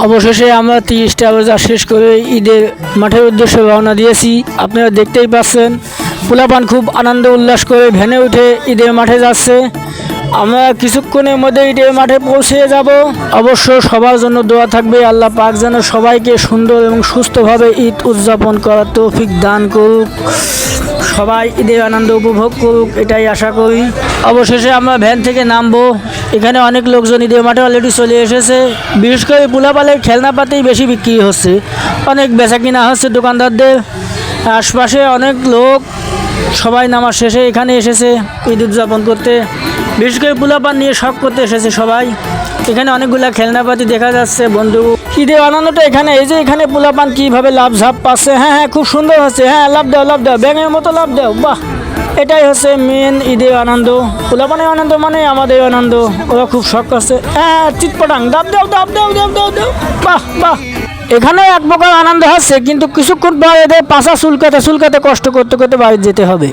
অবশেষে আমরা 30টা বাজার শেষ করে ঈদের মাঠের উদ্দেশ্যে রওনা দিয়েছি। আপনারা দেখতেই পাচ্ছেন পোলাপান খুব আনন্দ উল্লাস করে ভ্যানে উঠে ঈদের মাঠে যাচ্ছে। আমরা কিছুক্ষণের মধ্যে ঈদের মাঠে পৌঁছে যাব। অবশ্য সবার জন্য দোয়া থাকবে, আল্লাহ পাক যেন সবাইকে সুন্দর এবং সুস্থভাবে ঈদ উদযাপন করার তৌফিক দান করুক, সবাই ঈদের আনন্দ উপভোগ করুক, এটাই আশা করি। অবশেষে আমরা ভ্যান থেকে নামবো। এখানে অনেক লোকজন ঈদের মাঠে অলরেডি চলে এসেছে। বিশেষ করে পোলাপালের খেলনাপাতি বেশি বিক্রি হচ্ছে, অনেক বেচা কিনা হচ্ছে দোকানদারদের। আশপাশে অনেক লোক সবাই নামাজ শেষে এখানে এসেছে ঈদ উদযাপন করতে। বিশেষ করে পোলাপান নিয়ে শখ করতে এসেছে সবাই। এখানে অনেকগুলা খেলনাপাতি দেখা যাচ্ছে। বন্ধু ঈদের আনন্দটা এখানে, এই যে এখানে পোলাপান কীভাবে লাভ ঝাপ পাচ্ছে। হ্যাঁ হ্যাঁ, খুব সুন্দর হচ্ছে। হ্যাঁ, লাভ দাও লাভ দাও, ব্যাঙের মতো লাভ দাও। বাহ, এটাই হচ্ছে মেন ঈদের আনন্দ। পোলাপানের আনন্দ মানে আমাদের আনন্দ। ওরা খুব শখ করছে। হ্যাঁ, চিটপটাং দাব দাও দাব দাও দাব দাও দাও। বাহ বাহ, এখানেও এক প্রকার আনন্দ হচ্ছে, কিন্তু কিছুক্ষণ পর এদের পাশা চুলকাতে চুলকাতে কষ্ট করতে করতে বাড়ি যেতে হবে।